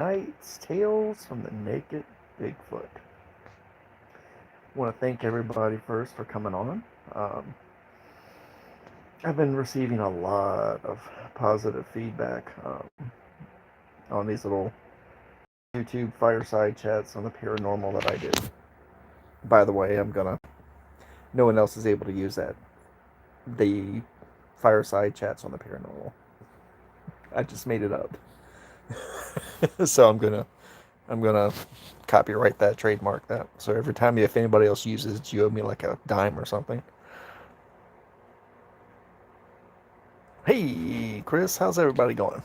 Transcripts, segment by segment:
tonight's Tales from the Naked Bigfoot. I want to thank everybody first for coming on. Um, I've been receiving a lot of positive feedback on these little YouTube fireside chats on the paranormal that I do. By the way, no one else is able to use that. The fireside chats on the paranormal. I just made it up. So I'm gonna copyright that, trademark that. So every time if anybody else uses it, you owe me like a dime or something. Hey, Chris, how's everybody going?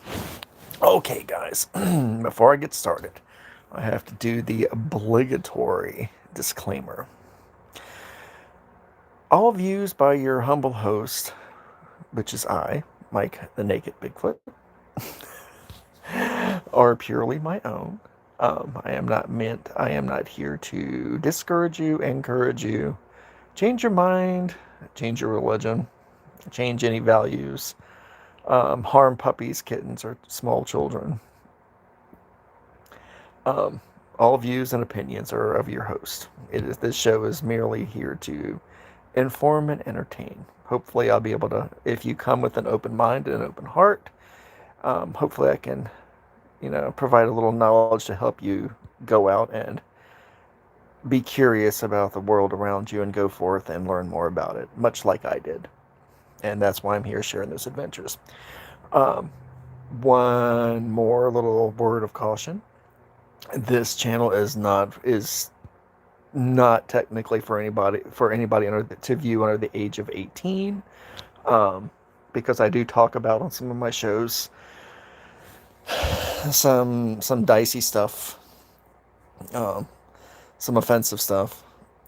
Okay, guys, before I get started, I have to do the obligatory disclaimer. All views by your humble host, which is I, Mike the Naked Bigfoot, are purely my own. I am not here to discourage you, encourage you, change your mind, change your religion, change any values, harm puppies, kittens, or small children. Um, all views and opinions are of your host. This show is merely here to inform and entertain. Hopefully, I'll be able to, if you come with an open mind and an open heart, hopefully I can, provide a little knowledge to help you go out and be curious about the world around you and go forth and learn more about it, much like I did. And that's why I'm here sharing those adventures. Um, One more little word of caution. This channel is not technically for anybody to view under the age of 18, because I do talk about on some of my shows some dicey stuff, um, some offensive stuff.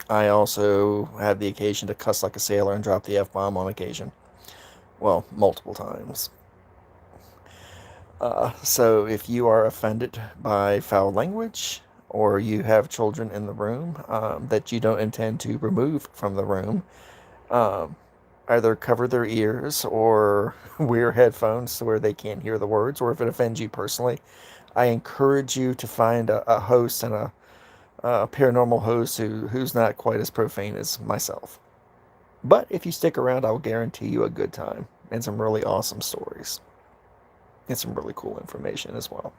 I also have the occasion to cuss like a sailor and drop the F-bomb on occasion. Well, multiple times. So if you are offended by foul language, or you have children in the room that you don't intend to remove from the room, um, either cover their ears or wear headphones so where they can't hear the words, or if it offends you personally, I encourage you to find a host and a paranormal host who's not quite as profane as myself. But if you stick around, I'll guarantee you a good time and some really awesome stories and some really cool information as well.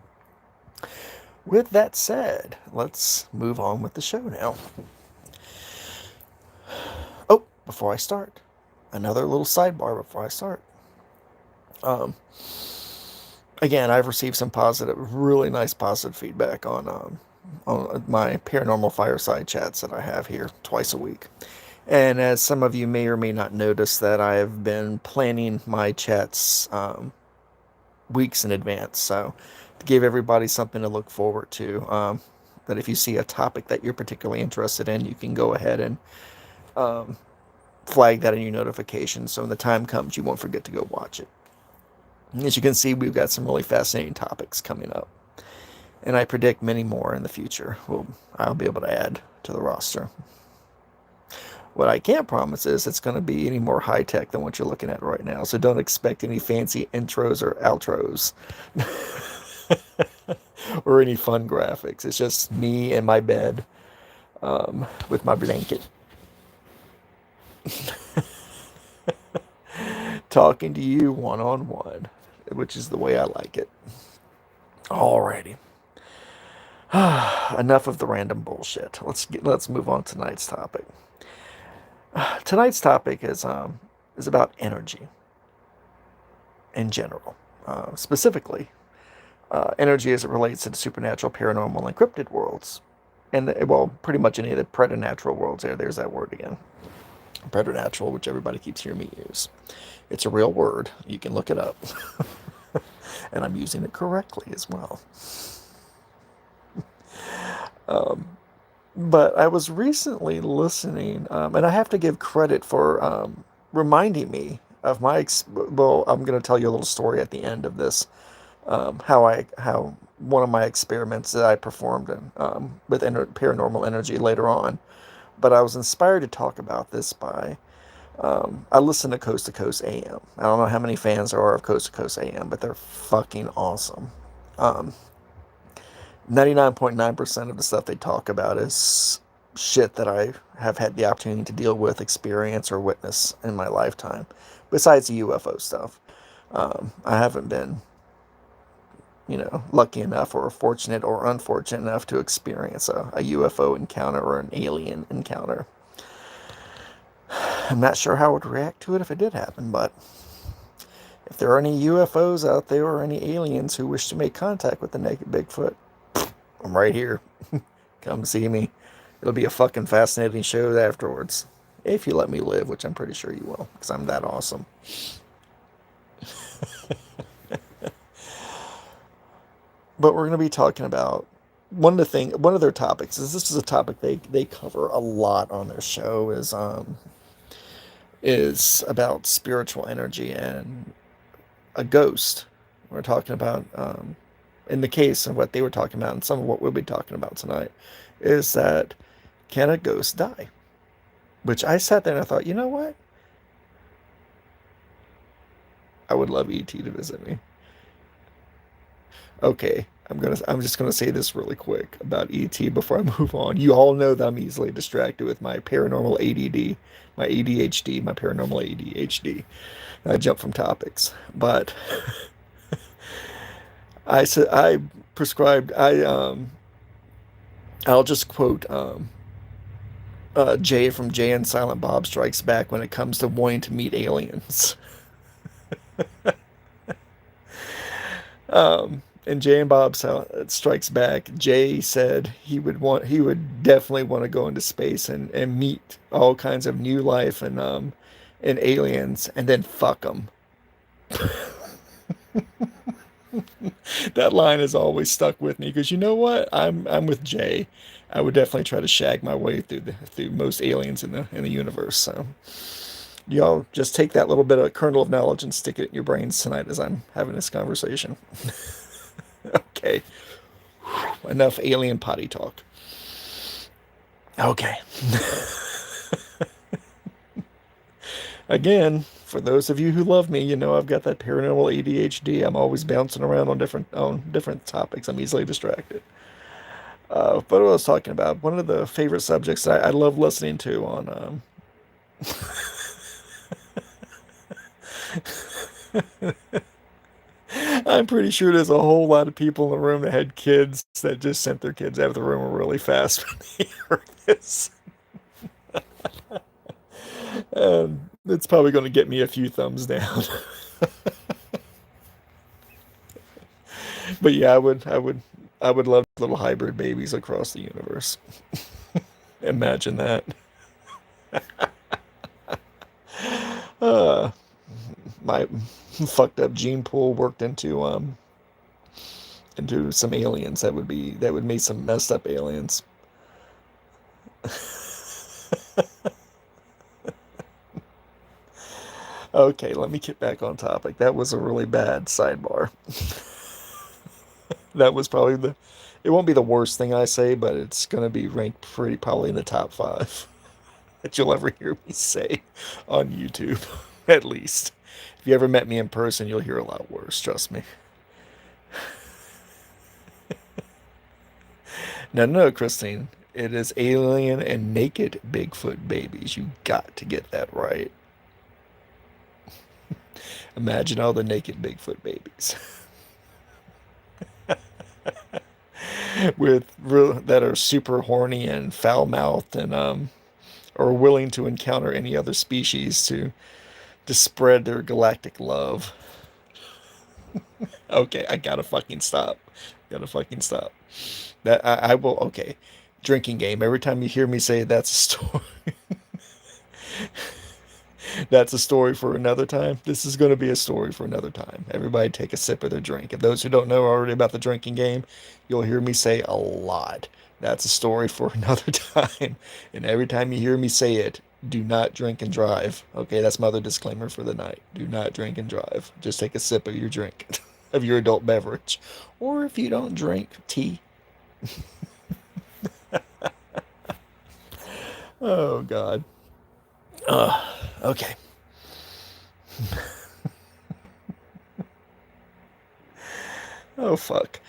With that said, let's move on with the show now. Oh, before I start, another little sidebar before I start. Um, Again, I've received some positive, really nice positive feedback on my paranormal fireside chats that I have here twice a week. And as some of you may or may not notice, that I have been planning my chats weeks in advance. So to give everybody something to look forward to, that if you see a topic that you're particularly interested in, you can go ahead and um, flag that in your notifications. So when the time comes, you won't forget to go watch it. As you can see, we've got some really fascinating topics coming up. And I predict many more in the future. I'll be able to add to the roster. What I can't promise is it's going to be any more high tech than what you're looking at right now. So don't expect any fancy intros or outros or any fun graphics. It's just me in my bed with my blanket talking to you one on one, which is the way I like it. Alrighty. Enough of the random bullshit. Let's move on to tonight's topic. Tonight's topic is about energy in general, specifically energy as it relates to the supernatural, paranormal, and cryptid worlds, and well, pretty much any of the preternatural worlds. There's that word again, preternatural, which everybody keeps hearing me use. It's a real word. You can look it up, and I'm using it correctly as well. Um, but I was recently listening, and I have to give credit for reminding me of well, I'm going to tell you a little story at the end of this. How one of my experiments that I performed with paranormal energy later on. But I was inspired to talk about this by I listen to Coast AM. I don't know how many fans there are of Coast to Coast AM, but they're fucking awesome. Um, 99.9% of the stuff they talk about is shit that I have had the opportunity to deal with, experience, or witness in my lifetime. Besides the UFO stuff, I haven't been, lucky enough or fortunate or unfortunate enough to experience a UFO encounter or an alien encounter. I'm not sure how I would react to it if it did happen, but if there are any UFOs out there or any aliens who wish to make contact with the naked Bigfoot, I'm right here. Come see me. It'll be a fucking fascinating show afterwards. If you let me live, which I'm pretty sure you will, because I'm that awesome. But we're going to be talking about one of their topics is this is a topic they cover a lot on their show is about spiritual energy and a ghost. We're talking about in the case of what they were talking about and some of what we'll be talking about tonight is that can a ghost die? Which I sat there and I thought, you know what? I would love ET to visit me. Okay, I'm just gonna say this really quick about ET before I move on. You all know that I'm easily distracted with my paranormal ADD, my ADHD, my paranormal ADHD. I jump from topics, but I said I prescribed I'll just quote Jay from Jay and Silent Bob Strikes Back when it comes to wanting to meet aliens. And Jay and Bob Strikes Back, Jay said he would definitely want to go into space and meet all kinds of new life and aliens and then fuck them. That line has always stuck with me because you know what? I'm with Jay. I would definitely try to shag my way through most aliens in the universe. So y'all just take that little bit of kernel of knowledge and stick it in your brains tonight as I'm having this conversation. Okay. Enough alien potty talk. Okay. Again, for those of you who love me, you know I've got that paranormal ADHD. I'm always bouncing around on different topics. I'm easily distracted. But what I was talking about, one of the favorite subjects I love listening to on I'm pretty sure there's a whole lot of people in the room that had kids that just sent their kids out of the room really fast when they heard this. It's probably going to get me a few thumbs down. But yeah, I would love little hybrid babies across the universe. Imagine that. Uh, my fucked up gene pool worked into some aliens that would make some messed up aliens. Okay, let me get back on topic. That was a really bad sidebar. That was probably it won't be the worst thing I say, but it's gonna be ranked pretty probably in the top five that you'll ever hear me say on YouTube, at least. If you ever met me in person, you'll hear a lot worse, trust me. No, no, Christine. It is alien and naked Bigfoot babies. You got to get that right. Imagine all the naked Bigfoot babies that are super horny and foul mouthed and are willing to encounter any other species to spread their galactic love. Okay, I gotta fucking stop. Gotta fucking stop. That I will. Okay, drinking game. Every time you hear me say that's a story, that's a story for another time. This is going to be a story for another time. Everybody take a sip of their drink. And those who don't know already about the drinking game, you'll hear me say a lot. That's a story for another time. And every time you hear me say it, do not drink and drive. Okay, that's my other disclaimer for the night. Do not drink and drive. Just take a sip of your drink, of your adult beverage. Or if you don't drink, tea. Oh, God. Okay. Oh, fuck.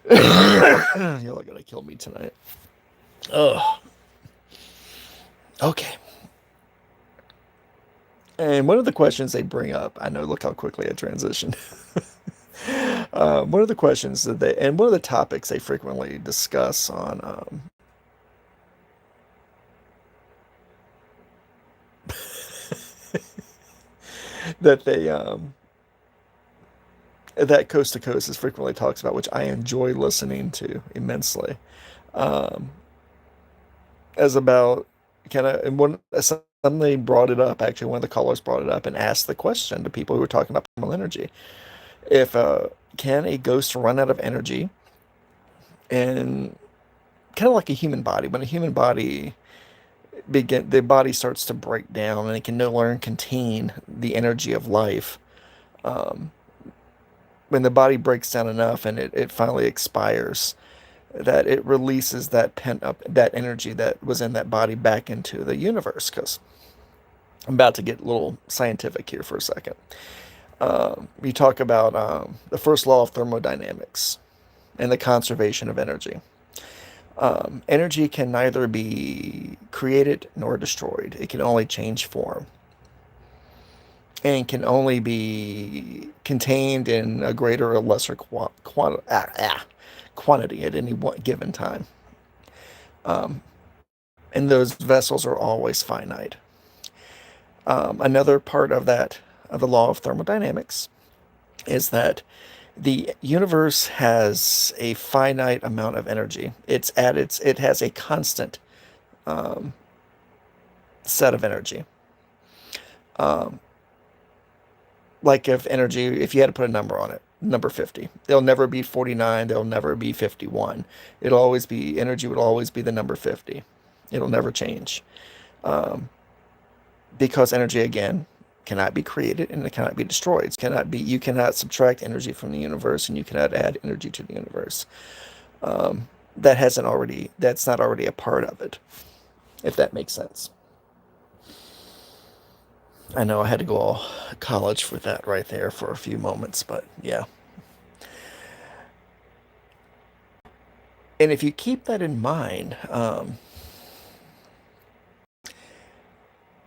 You're not gonna kill me tonight. Oh, okay. And one of the questions they bring up, I know, look how quickly I transitioned. One of the questions that they, and one of the topics they frequently discuss on, that they, that Coast to Coast is frequently talks about, which I enjoy listening to immensely, um, as about kind of, and one, somebody brought it up, actually, one of the callers brought it up and asked the question to people who were talking about thermal energy. If, can a ghost run out of energy and kind of like a human body, when a human body the body starts to break down and it can no longer contain the energy of life. Um, when the body breaks down enough and it finally expires, that it releases that pent up that energy that was in that body back into the universe. Because I'm about to get a little scientific here for a second. We talk about the first law of thermodynamics and the conservation of energy. Energy can neither be created nor destroyed. It can only change form and can only be contained in a greater or lesser quantity at any one given time. Um, and those vessels are always finite. Another part of that, of the law of thermodynamics, is that the universe has a finite amount of energy. It has a constant um, set of energy. Um, like if you had to put a number on it, number 50. There'll never be 49, there'll never be 51. Energy would always be the number 50. It'll never change. Um, because energy, again, cannot be created and it cannot be destroyed. You cannot subtract energy from the universe and you cannot add energy to the universe. That's not already a part of it, if that makes sense. I know I had to go all college with that right there for a few moments, but yeah. And if you keep that in mind,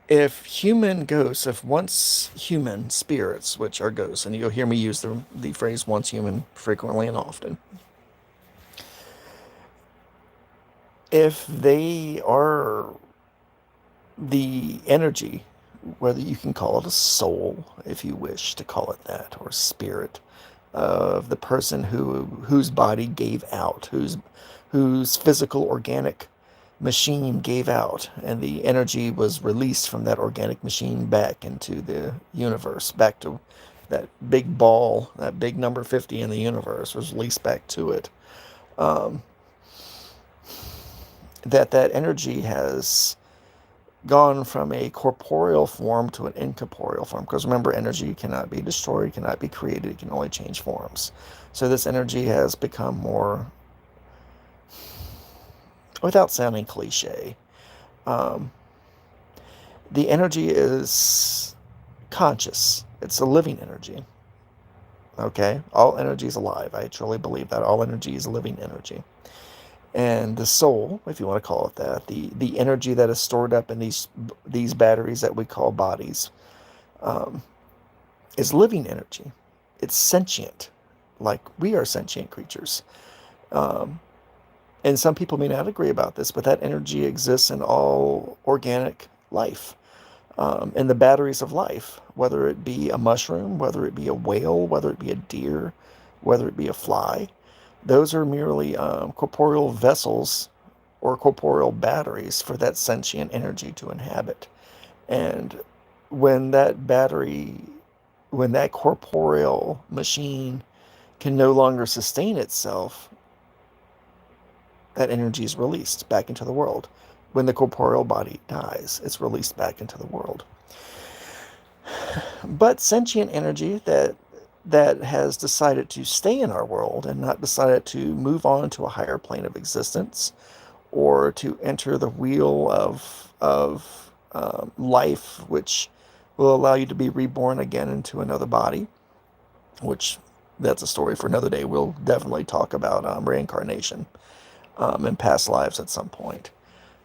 if once human spirits, which are ghosts, and you'll hear me use the phrase once human frequently and often, if they are the energy, whether you can call it a soul, if you wish to call it that, or spirit of the person whose body gave out, whose physical organic machine gave out, and the energy was released from that organic machine back into the universe, back to that big ball, that big number 50 in the universe was released back to it. Um, that energy has gone from a corporeal form to an incorporeal form. Because remember, energy cannot be destroyed, cannot be created, it can only change forms. So this energy has become more, without sounding cliche, um, the energy is conscious. It's a living energy. Okay? All energy is alive. I truly believe that. All energy is living energy. And the soul, if you want to call it that, the energy that is stored up in these batteries that we call bodies, um, is living energy. It's sentient, like we are sentient creatures. Um, and some people may not agree about this, but that energy exists in all organic life, in the batteries of life, whether it be a mushroom, whether it be a whale, whether it be a deer, whether it be a fly. Those are merely corporeal vessels or corporeal batteries for that sentient energy to inhabit. And when that battery, when that corporeal machine can no longer sustain itself, that energy is released back into the world. When the corporeal body dies, it's released back into the world. But sentient energy that has decided to stay in our world and not decided to move on to a higher plane of existence or to enter the wheel of life, which will allow you to be reborn again into another body, which that's a story for another day. We'll definitely talk about reincarnation and past lives at some point.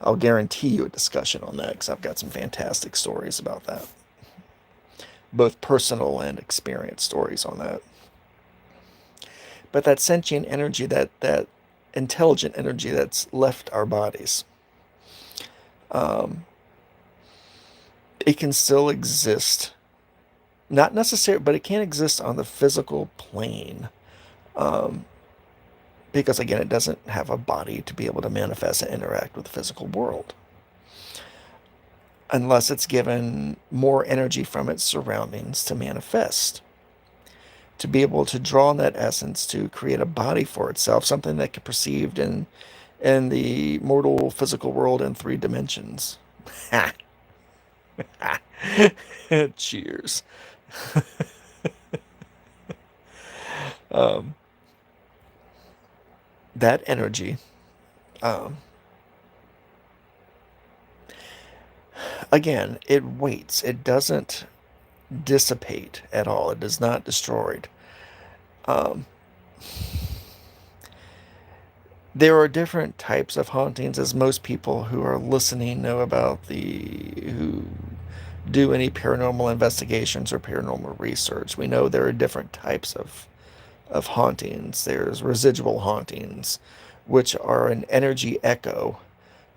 I'll guarantee you a discussion on that because I've got some fantastic stories about that, both personal and experience stories on that. But that sentient energy, that intelligent energy that's left our bodies, um, it can still exist. Not necessarily, but it can exist on the physical plane. Um, because again, it doesn't have a body to be able to manifest and interact with the physical world unless it's given more energy from its surroundings to manifest, to be able to draw on that essence to create a body for itself, something that can be perceived in the mortal physical world in 3 dimensions. Cheers. Um, that energy, um, again, it waits. It doesn't dissipate at all. It is not destroyed. Um, there are different types of hauntings, as most people who are listening know about who do any paranormal investigations or paranormal research. We know there are different types of hauntings. There's residual hauntings, which are an energy echo.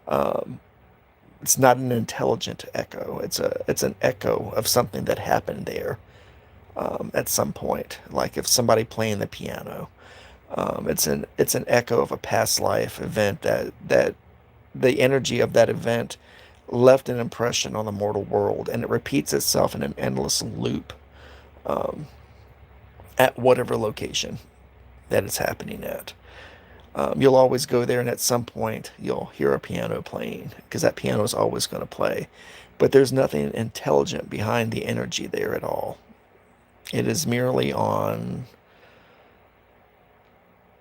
Um, it's not an intelligent echo. It's an echo of something that happened there at some point. Like if somebody playing the piano, it's an echo of a past life event that the energy of that event left an impression on the mortal world, and it repeats itself in an endless loop um, at whatever location that it's happening at. You'll always go there, and at some point, you'll hear a piano playing because that piano is always going to play. But there's nothing intelligent behind the energy there at all. It is merely on.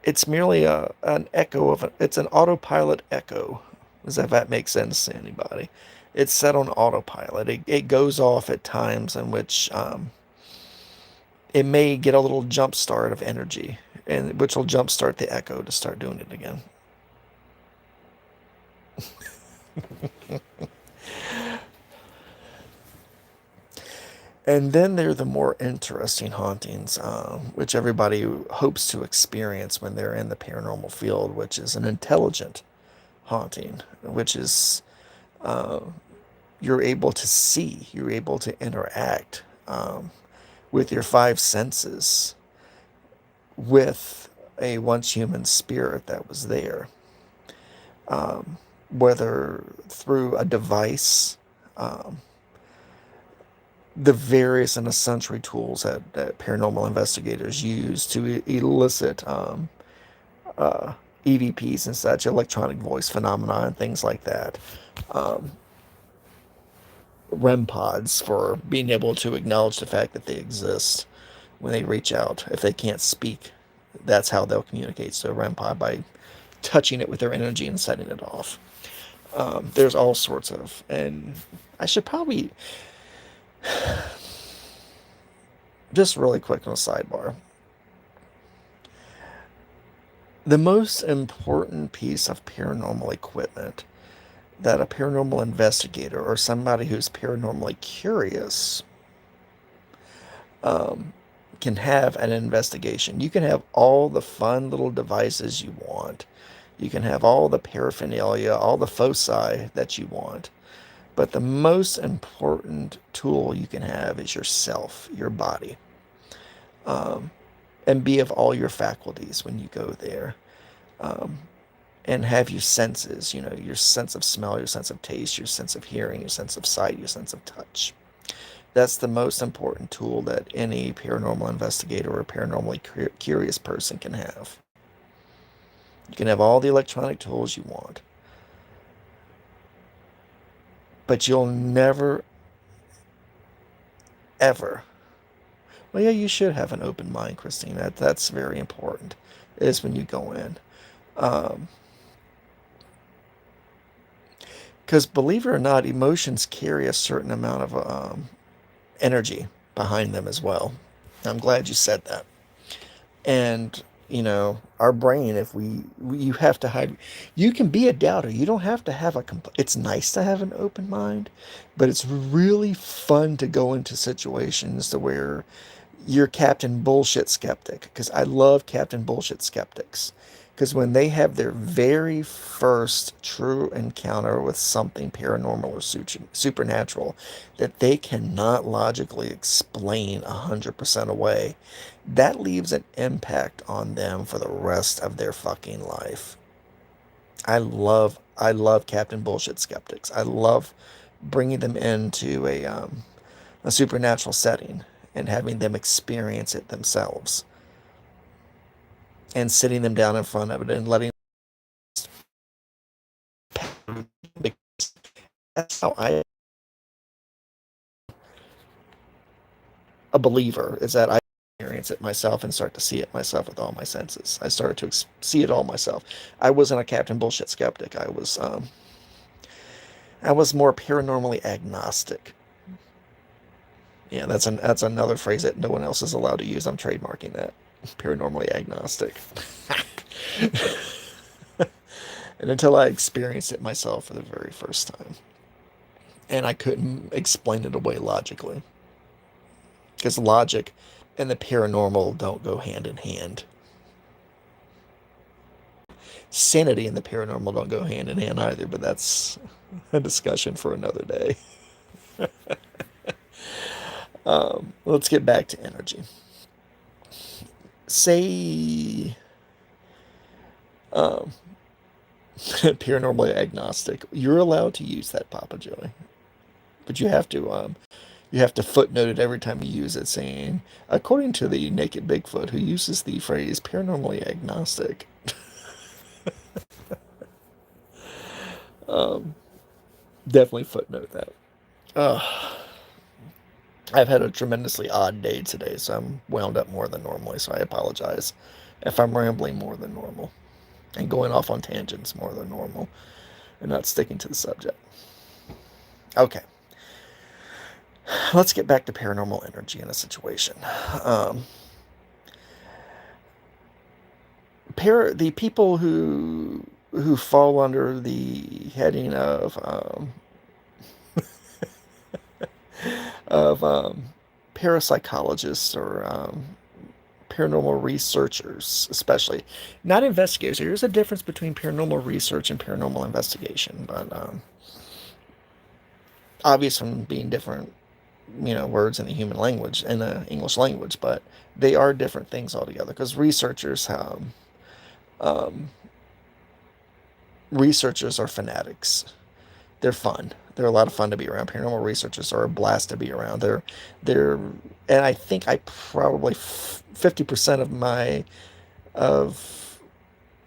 It's merely an echo it's an autopilot echo, as if that makes sense to anybody. It's set on autopilot. It goes off at times in which it may get a little jump start of energy, and which will jump start the echo to start doing it again. And then there are the more interesting hauntings, which everybody hopes to experience when they're in the paranormal field, which is an intelligent haunting, which is uh, you're able to see, you're able to interact with your 5 senses with a once human spirit that was there, um, whether through a device, um, the various and essential tools that paranormal investigators use to elicit uh, EVPs and such, electronic voice phenomena, and things like that. Um, REM pods for being able to acknowledge the fact that they exist when they reach out. If they can't speak, that's how they'll communicate to a REM pod, by touching it with their energy and setting it off. There's all sorts of, and I should probably just really quick on a sidebar. The most important piece of paranormal equipment that a paranormal investigator or somebody who's paranormally curious um, can have an investigation. You can have all the fun little devices you want. You can have all the paraphernalia, all the foci that you want. But the most important tool you can have is yourself, your body, um, and be of all your faculties when you go there. Um, and have your senses, your sense of smell, your sense of taste, your sense of hearing, your sense of sight, your sense of touch. That's the most important tool that any paranormal investigator or paranormally curious person can have. You can have all the electronic tools you want, but you'll never, ever. Well, yeah, you should have an open mind, Christine. That's very important. Is when you go in. Um, because believe it or not, emotions carry a certain amount of energy behind them as well. I'm glad you said that. And our brain, if you have to hide, you can be a doubter. You don't have to have it's nice to have an open mind, but it's really fun to go into situations to where you're Captain Bullshit Skeptic, because I love Captain Bullshit Skeptics. Because when they have their very first true encounter with something paranormal or supernatural that they cannot logically explain 100% away, that leaves an impact on them for the rest of their fucking life. I love Captain Bullshit Skeptics. I love bringing them into a supernatural setting and having them experience it themselves and sitting them down in front of it and letting that's how I a believer is that I experience it myself and start to see it myself with all my senses. I started to see it all myself. I wasn't a Captain Bullshit Skeptic. I was more paranormally agnostic. Yeah, that's another phrase that no one else is allowed to use. I'm trademarking that. Paranormally agnostic. And until I experienced it myself for the very first time. And I couldn't explain it away logically. Because logic and the paranormal don't go hand in hand. Sanity and the paranormal don't go hand in hand either, but that's a discussion for another day. Let's get back to energy. Say um, paranormally agnostic. You're allowed to use that, Papa Joey, but you have to footnote it every time you use it, saying, according to the naked Bigfoot, who uses the phrase paranormally agnostic. Um, Definitely footnote that. I've had a tremendously odd day today, so I'm wound up more than normally, so I apologize if I'm rambling more than normal and going off on tangents more than normal and not sticking to the subject. Okay, let's get back to paranormal energy in a situation. Um, the people who fall under the heading of parapsychologists or paranormal researchers, especially not investigators. There's a difference between paranormal research and paranormal investigation, but obvious from being different, words in the human language in the English language, but they are different things altogether. Because um, researchers are fanatics. They're fun. They're a lot of fun to be around. Paranormal researchers are a blast to be around. They're, and I think I probably 50% of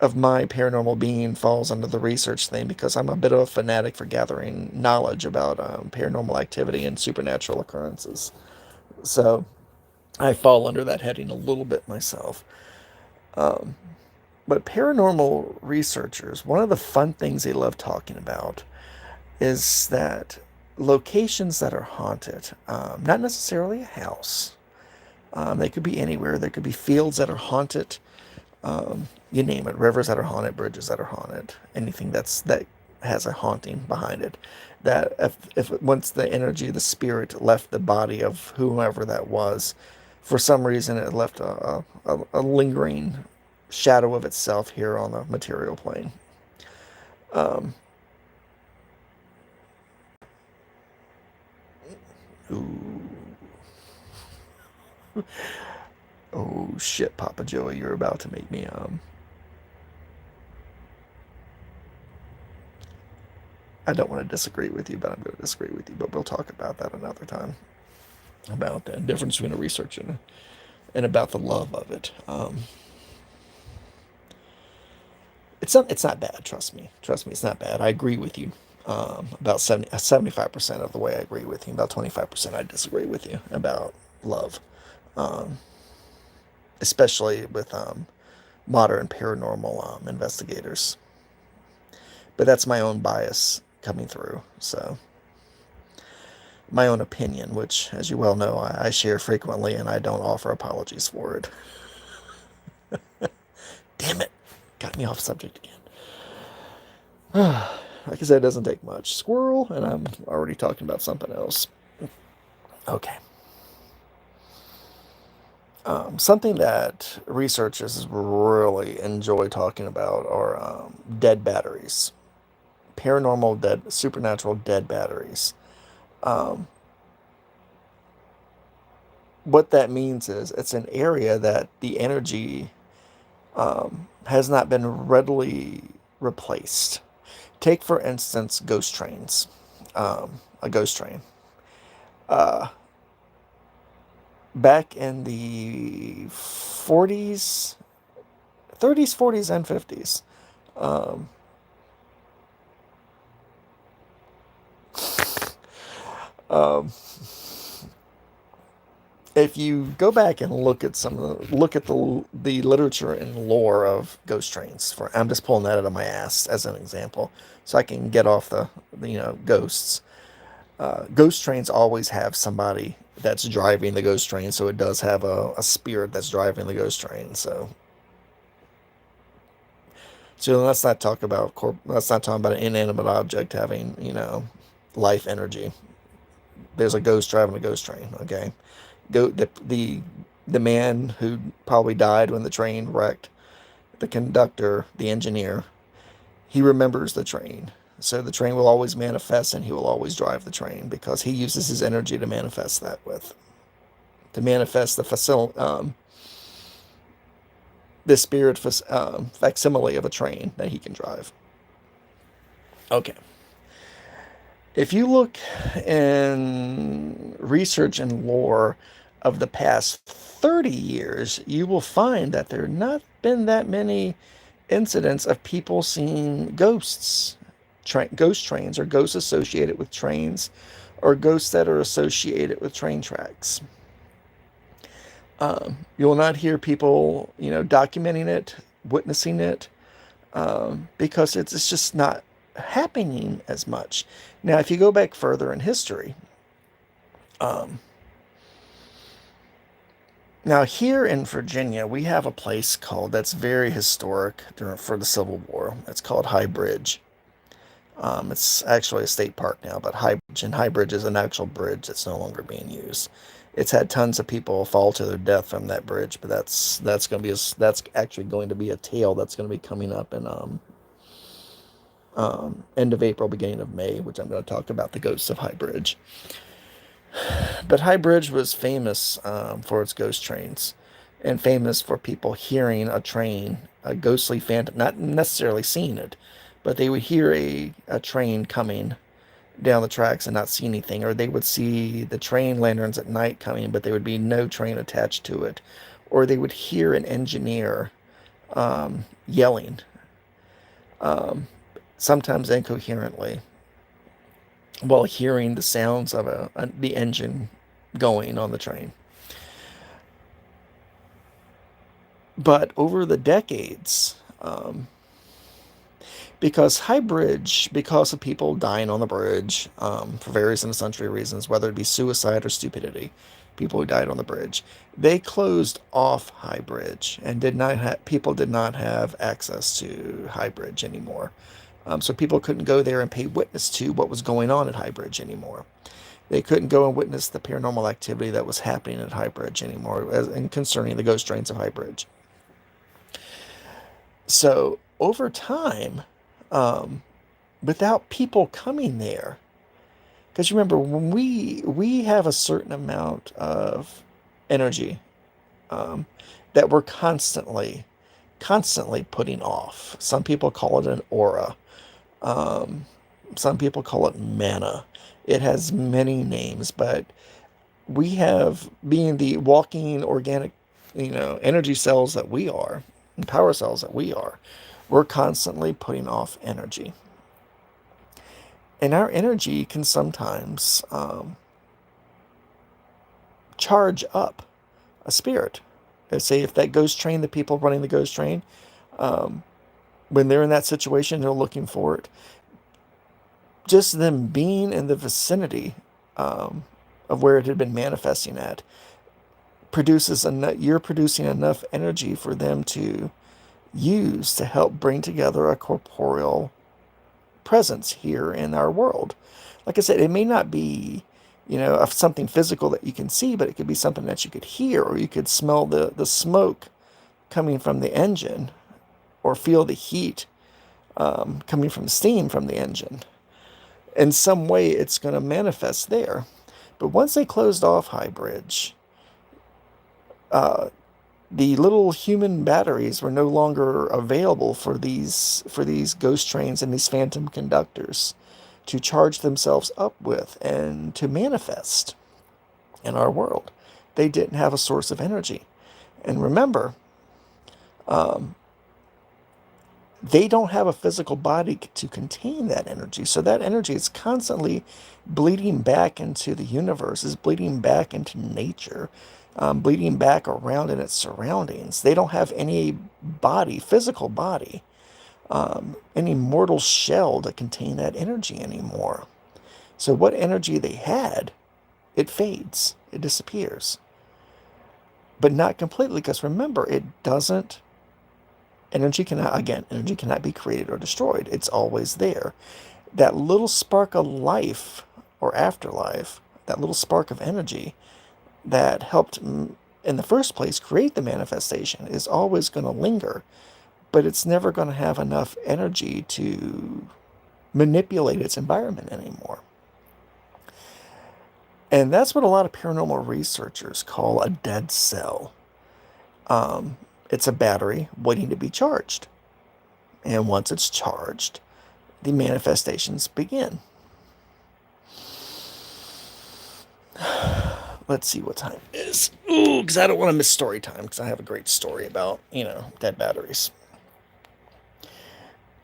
of my paranormal being falls under the research thing because I'm a bit of a fanatic for gathering knowledge about paranormal activity and supernatural occurrences. So I fall under that heading a little bit myself. Um, but paranormal researchers, one of the fun things they love talking about is that locations that are haunted, not necessarily a house, they could be anywhere. There could be fields that are haunted. You name it, rivers that are haunted, bridges that are haunted, anything that has a haunting behind it. That if once the energy, the spirit left the body of whomever that was, for some reason it left a lingering shadow of itself here on the material plane. Um, ooh, oh shit, Papa Joey, you're about to make me I don't want to disagree with you, but I'm going to disagree with you. But we'll talk about that another time. About the difference between a research and about the love of it. It's not bad. Trust me, it's not bad. I agree with you. About 75% of the way I agree with you. About 25% I disagree with you about love, um, especially with modern paranormal investigators. But that's my own bias coming through. So my own opinion, which, as you well know, I share frequently, and I don't offer apologies for it. Damn it. Got me off subject again. Like I said, it doesn't take much. Squirrel, and I'm already talking about something else. Okay. Something that researchers really enjoy talking about are dead batteries, paranormal dead, supernatural dead batteries. Um, what that means is it's an area that the energy has not been readily replaced. Take, for instance, ghost trains. A ghost train. Uh, Back in the 40s, 30s, 40s, and 50s, um, um, if you go back and look at the literature and lore of ghost trains, for I'm just pulling that out of my ass as an example, so I can get off the ghosts. Ghost trains always have somebody that's driving the ghost train, so it does have a spirit that's driving the ghost train. So let's not talk about an inanimate object having life energy. There's a ghost driving a ghost train. Okay, go the man who probably died when the train wrecked, the conductor, the engineer, he remembers the train. So the train will always manifest and he will always drive the train because he uses his energy to manifest that with. To manifest the spirit facsimile of a train that he can drive. Okay. If you look in research and lore of the past 30 years, you will find that there have not been that many incidents of people seeing ghosts, ghost trains, or ghosts associated with trains, or ghosts that are associated with train tracks. You will not hear people, documenting it, witnessing it, because it's just not happening as much. Now, if you go back further in history, um, now here in Virginia, we have a place that's very historic for the Civil War. It's called High Bridge. It's actually a state park now, but High Bridge is an actual bridge that's no longer being used. It's had tons of people fall to their death from that bridge, but that's actually going to be a tale that's going to be coming up in end of April, beginning of May, which I'm going to talk about the ghosts of High Bridge. But High Bridge was famous for its ghost trains, and famous for people hearing a train, a ghostly phantom, not necessarily seeing it, but they would hear a train coming down the tracks and not see anything, or they would see the train lanterns at night coming, but there would be no train attached to it, or they would hear an engineer yelling, um, sometimes incoherently, while hearing the sounds of the engine going on the train. But over the decades, because High Bridge, because of people dying on the bridge for various and sundry reasons, whether it be suicide or stupidity, people who died on the bridge, they closed off High Bridge and people did not have access to High Bridge anymore. So people couldn't go there and pay witness to what was going on at High Bridge anymore. They couldn't go and witness the paranormal activity that was happening at High Bridge anymore, and concerning the ghost trains of High Bridge. So over time, um, without people coming there, because remember, when we have a certain amount of energy um, that we're constantly putting off. Some people call it an aura. Um, some people call it mana. It has many names, but we have, being the walking organic, energy cells that we are, and power cells that we are, we're constantly putting off energy. And our energy can sometimes charge up a spirit. Let's say if that ghost train, the people running the ghost train, um, when they're in that situation, they're looking for it. Just them being in the vicinity of where it had been manifesting at you're producing enough energy for them to use to help bring together a corporeal presence here in our world. Like I said, it may not be, of something physical that you can see, but it could be something that you could hear, or you could smell the smoke coming from the engine, or feel the heat coming from steam from the engine. In some way, it's going to manifest there. But once they closed off High Bridge, the little human batteries were no longer available for these ghost trains and these phantom conductors to charge themselves up with and to manifest in our world. They didn't have a source of energy. And remember, they don't have a physical body to contain that energy. So that energy is constantly bleeding back into the universe, is bleeding back into nature, bleeding back around in its surroundings. They don't have any body, physical body, any mortal shell to contain that energy anymore. So what energy they had, it fades, it disappears. But not completely, because remember, energy cannot be created or destroyed. It's always there. That little spark of life or afterlife, that little spark of energy that helped in the first place create the manifestation is always going to linger, but it's never going to have enough energy to manipulate its environment anymore. And that's what a lot of paranormal researchers call a dead cell. It's a battery waiting to be charged. And once it's charged, the manifestations begin. Let's see what time it is. Ooh, because I don't want to miss story time, because I have a great story about, dead batteries.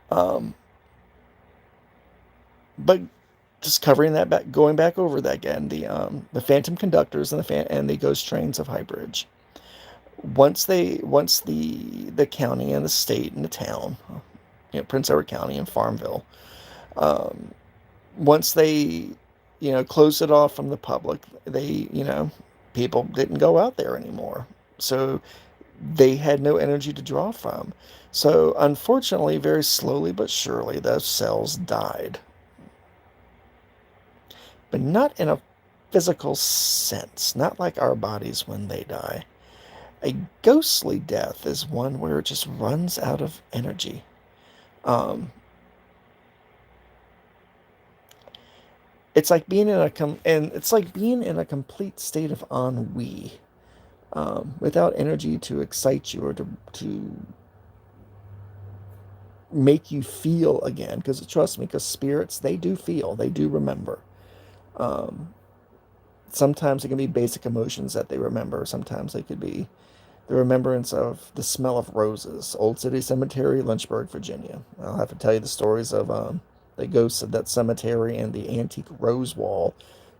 But just covering that back, going back over that again, the phantom conductors and the ghost trains of High Bridge. Once the county and the state and the town, Prince Edward County and Farmville, once they, closed it off from the public, they, people didn't go out there anymore. So they had no energy to draw from. So unfortunately, very slowly but surely, those cells died. But not in a physical sense, not like our bodies when they die. A ghostly death is one where it just runs out of energy. It's like being in a complete state of ennui, without energy to excite you or to make you feel again. Because trust me, because spirits, they do feel, they do remember. Sometimes it can be basic emotions that they remember. Sometimes they could be the remembrance of the smell of roses. Old City Cemetery, Lynchburg, Virginia. I'll have to tell you the stories of the ghosts of that cemetery and the antique rose wall,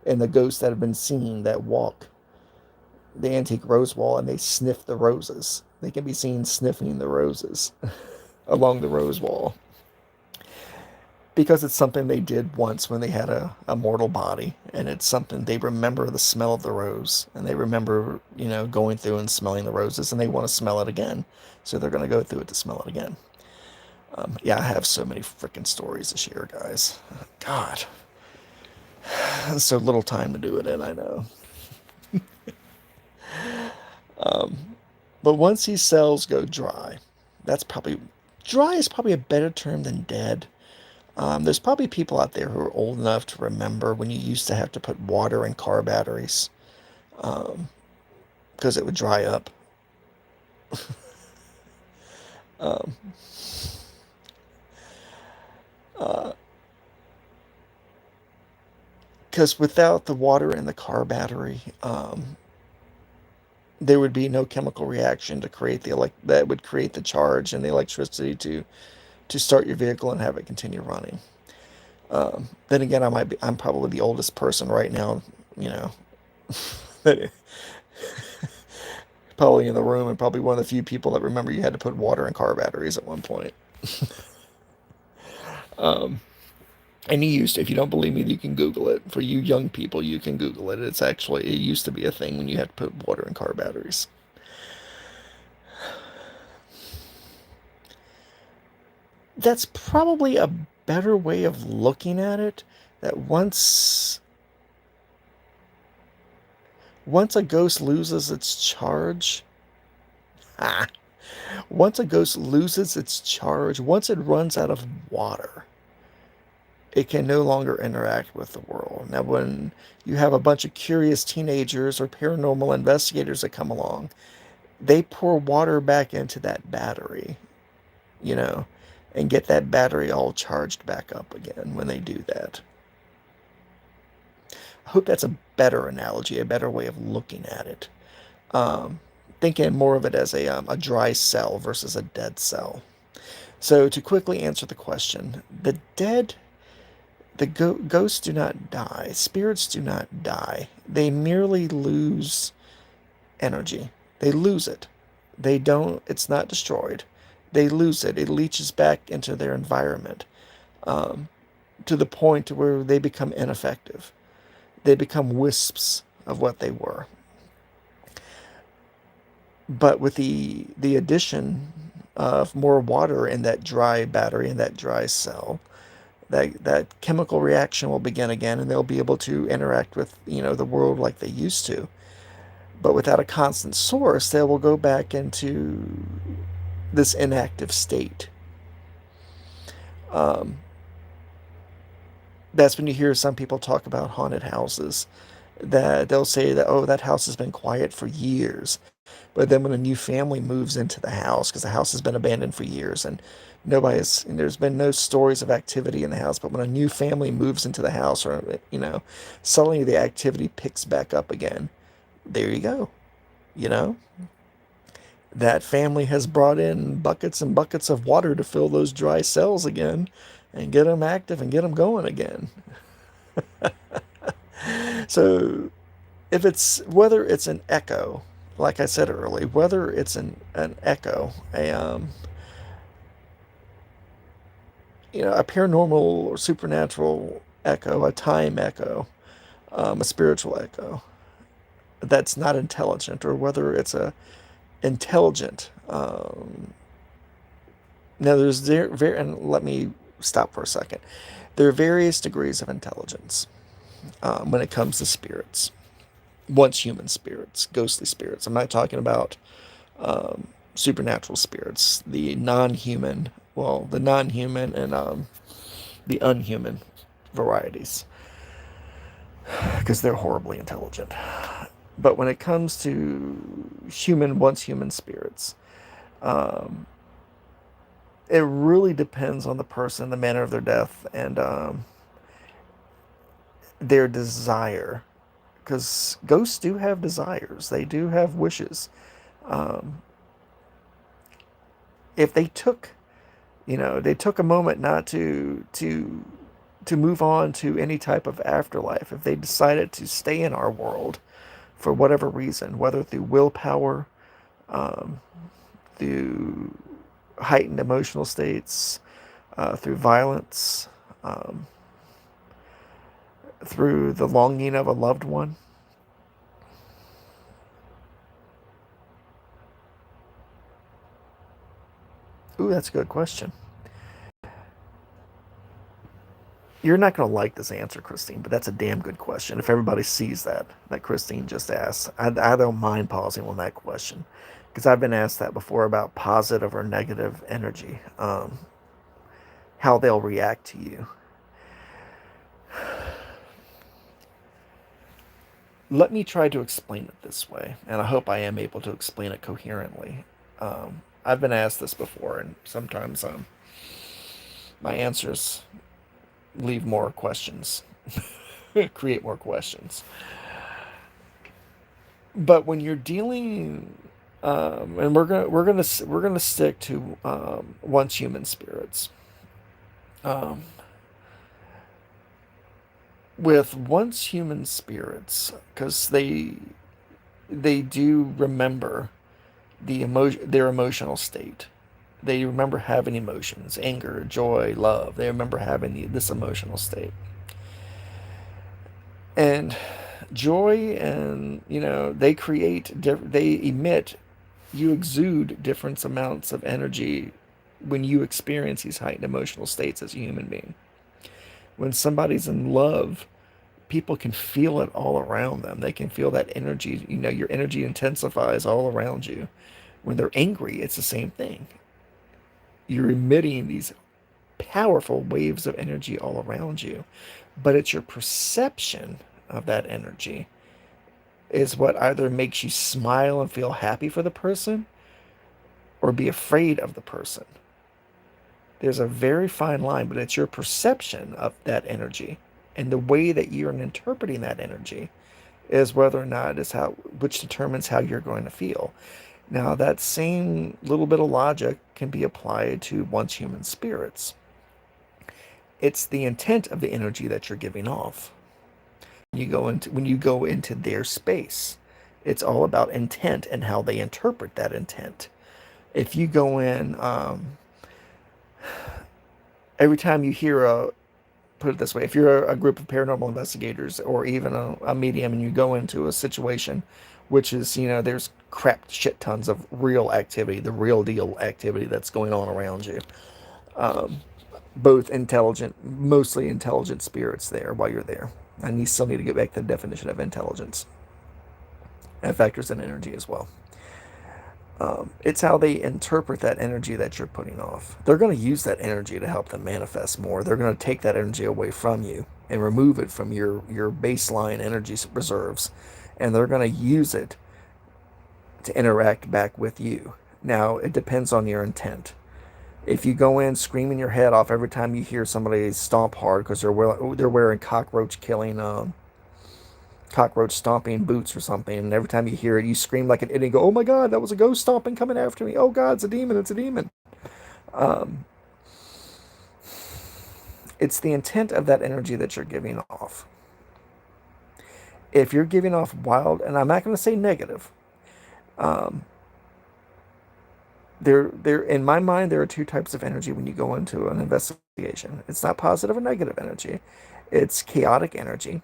and the ghosts that have been seen that walk the antique rose wall and they sniff the roses. They can be seen sniffing the roses along the rose wall, because it's something they did once when they had a mortal body, and it's something they remember, the smell of the rose, and they remember, going through and smelling the roses, and they want to smell it again, so they're going to go through it to smell it again. Yeah, I have so many freaking stories to share, guys. God, so little time to do it in, I know. But once these cells go dry, dry is probably a better term than dead. There's probably people out there who are old enough to remember when you used to have to put water in car batteries, because it would dry up. Because without the water in the car battery, there would be no chemical reaction to create that would create the charge and the electricity to start your vehicle and have it continue running. Then again, I'm probably the oldest person right now, probably in the room, and probably one of the few people that remember you had to put water in car batteries at one point. And you used to, if you don't believe me, you can Google it. For you young people, you can Google it. It's actually, it used to be a thing when you had to put water in car batteries. That's probably a better way of looking at it. That once a ghost loses its charge, ah, once a ghost loses its charge, once it runs out of water, it can no longer interact with the world. Now, when you have a bunch of curious teenagers or paranormal investigators that come along, they pour water back into that battery, you know, and get that battery all charged back up again when they do that. I hope that's a better analogy, a better way of looking at it. Um, Thinking more of it as a dry cell versus a dead cell. So, to quickly answer the question, the ghosts do not die, spirits do not die. They merely lose energy. They lose it. They don't, it's not destroyed. They lose it. It leaches back into their environment, um, to the point where they become ineffective. They become wisps of what they were. But with the addition of more water in that dry battery, in that dry cell, that chemical reaction will begin again, and they'll be able to interact with the world like they used to. But without a constant source, they will go back into this inactive state. Um, that's when you hear some people talk about haunted houses. That they'll say that, oh, that house has been quiet for years. But then when a new family moves into the house, because the house has been abandoned for years and there's been no stories of activity in the house, but when a new family moves into the house, or suddenly the activity picks back up again. There you go. You know, that family has brought in buckets and buckets of water to fill those dry cells again and get them active and get them going again. So if it's whether it's an echo, like I said earlier, whether it's an echo, a paranormal or supernatural echo, a time echo, a spiritual echo that's not intelligent, or whether it's a intelligent. Now there's very, and let me stop for a second. There are various degrees of intelligence when it comes to spirits. Once human spirits, ghostly spirits. I'm not talking about supernatural spirits, the non-human and the unhuman varieties, because they're horribly intelligent. But when it comes to once human spirits, um, it really depends on the person, the manner of their death, and their desire. Because ghosts do have desires, they do have wishes. Um, if they took a moment not to move on to any type of afterlife, if they decided to stay in our world for whatever reason, whether through willpower, um, through heightened emotional states, through violence, um, through the longing of a loved one. Ooh, that's a good question. You're not going to like this answer, Christine, but that's a damn good question. If everybody sees that Christine just asked, I don't mind pausing on that question, because I've been asked that before about positive or negative energy, how they'll react to you. Let me try to explain it this way, and I hope I am able to explain it coherently. I've been asked this before, and sometimes my answers leave more questions, create more questions. But when you're dealing, and we're gonna stick to once human spirits. Um, with once human spirits, because they do remember their emotional state. They remember having emotions, anger, joy, love. They remember having this emotional state. And joy, and they emit, you exude different amounts of energy when you experience these heightened emotional states as a human being. When somebody's in love, people can feel it all around them. They can feel that energy. Your energy intensifies all around you. When they're angry, it's the same thing. You're emitting these powerful waves of energy all around you, but it's your perception of that energy is what either makes you smile and feel happy for the person or be afraid of the person. There's a very fine line, but it's your perception of that energy and the way that you're interpreting that energy is whether or not is how which determines how you're going to feel. Now, that same little bit of logic can be applied to one's human spirits. It's the intent of the energy that you're giving off. When you go into their space, it's all about intent and how they interpret that intent. If you go in, every time you hear put it this way, if you're a group of paranormal investigators or even a medium and you go into a situation, which is, there's crap shit tons of real activity, the real deal activity that's going on around you. Both intelligent, mostly intelligent spirits there while you're there. And you still need to get back to the definition of intelligence. That factors in energy as well. It's how they interpret that energy that you're putting off. They're going to use that energy to help them manifest more. They're going to take that energy away from you and remove it from your baseline energy reserves. And they're going to use it to interact back with you. Now, it depends on your intent. If you go in screaming your head off every time you hear somebody stomp hard because they're wearing cockroach stomping boots or something, and every time you hear it, you scream like an idiot and go, "Oh my God, that was a ghost stomping coming after me! Oh God, it's a demon! It's a demon!" Um, it's the intent of that energy that you're giving off. If you're giving off wild, and I'm not going to say negative, um, there in my mind there are two types of energy when you go into an investigation. It's not positive or negative energy. It's chaotic energy,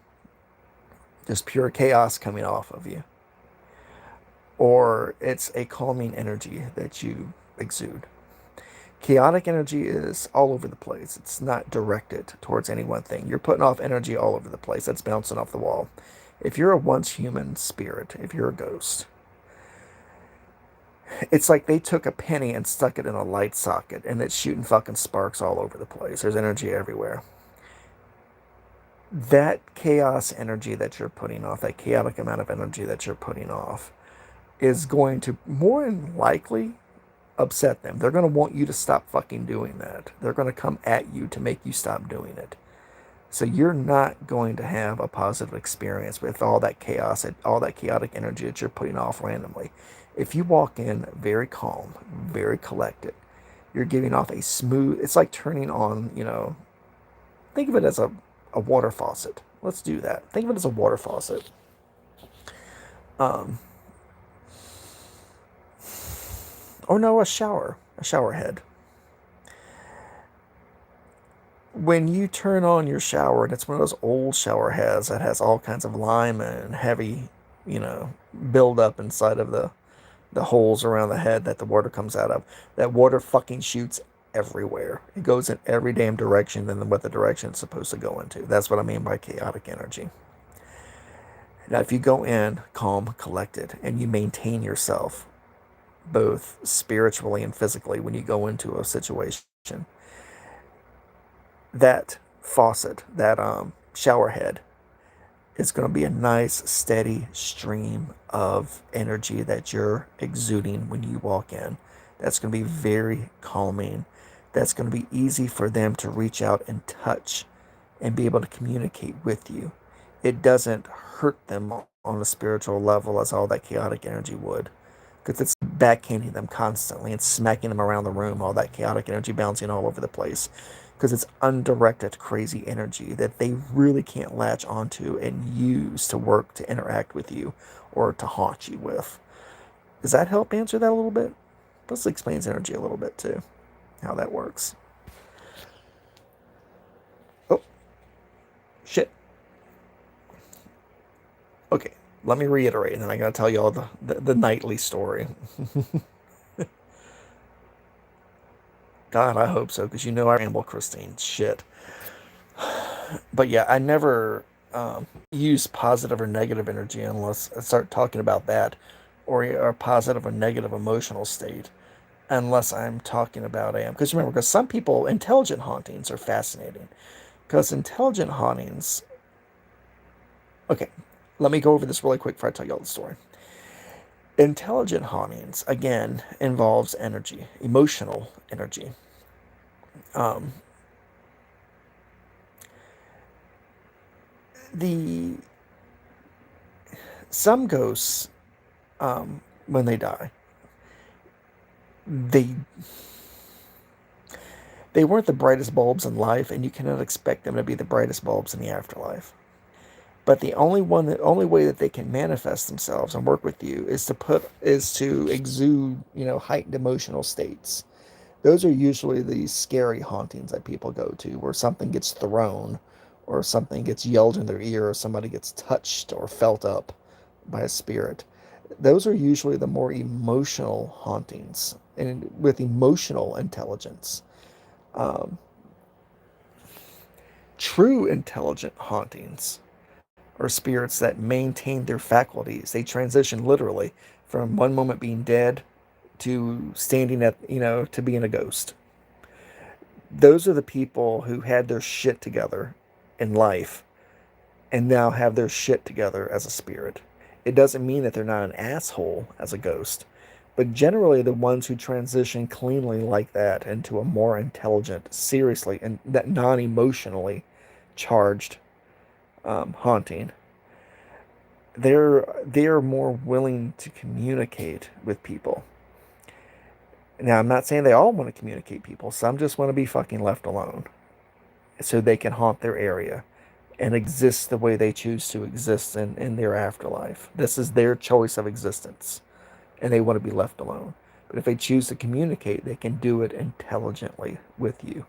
just pure chaos coming off of you, or it's a calming energy that you exude. Chaotic energy is all over the place. It's not directed towards any one thing. You're putting off energy all over the place that's bouncing off the wall. If you're a once human spirit, if you're a ghost, it's like they took a penny and stuck it in a light socket and it's shooting fucking sparks all over the place. There's energy everywhere. That chaos energy that you're putting off, that chaotic amount of energy that you're putting off, is going to more than likely upset them. They're going to want you to stop fucking doing that. They're going to come at you to make you stop doing it. So you're not going to have a positive experience with all that chaos and all that chaotic energy that you're putting off randomly. If you walk in very calm, very collected, you're giving off a smooth, it's like turning on, think of it as a water faucet. Let's do that. Think of it as a water faucet. Um, or no, a shower head. When you turn on your shower, and it's one of those old shower heads that has all kinds of lime and heavy, you know, buildup inside of the holes around the head that the water comes out of. That water fucking shoots everywhere. It goes in every damn direction than what the direction it's supposed to go into. That's what I mean by chaotic energy. Now, if you go in calm, collected, and you maintain yourself both spiritually and physically when you go into a situation, that faucet, that shower head, is going to be a nice, steady stream of energy that you're exuding when you walk in. That's going to be very calming. That's going to be easy for them to reach out and touch and be able to communicate with you. It doesn't hurt them on a spiritual level as all that chaotic energy would, because it's backhanding them constantly and smacking them around the room, all that chaotic energy bouncing all over the place, because it's undirected crazy energy that they really can't latch onto and use to work to interact with you or to haunt you with. Does that help answer that a little bit? This explains energy a little bit too, how that works. Oh, shit. Okay, let me reiterate, and then I gotta tell you all the nightly story. God, I hope so, because you know I ramble, Christine. Shit. But yeah, I never use positive or negative energy unless I start talking about that, or a positive or negative emotional state, unless I'm talking about AM. Because remember, because some people, intelligent hauntings are fascinating. Because intelligent hauntings, okay, let me go over this really quick before I tell you all the story. Intelligent hauntings, again, involves energy, emotional energy. Um, the some ghosts, when they die, they they weren't the brightest bulbs in life, and you cannot expect them to be the brightest bulbs in the afterlife. But the only way that they can manifest themselves and work with you is to exude, heightened emotional states. Those are usually the scary hauntings that people go to, where something gets thrown, or something gets yelled in their ear, or somebody gets touched or felt up by a spirit. Those are usually the more emotional hauntings, and with emotional intelligence. Um, True intelligent hauntings are spirits that maintain their faculties. They transition literally from one moment being dead to standing to being a ghost. Those are the people who had their shit together in life and now have their shit together as a spirit. It doesn't mean that they're not an asshole as a ghost, but generally the ones who transition cleanly like that into a more intelligent, seriously, and that non-emotionally charged haunting, they're more willing to communicate with people. Now, I'm not saying they all want to communicate people. Some just want to be fucking left alone so they can haunt their area and exist the way they choose to exist in their afterlife. This is their choice of existence, and they want to be left alone. But if they choose to communicate, they can do it intelligently with you,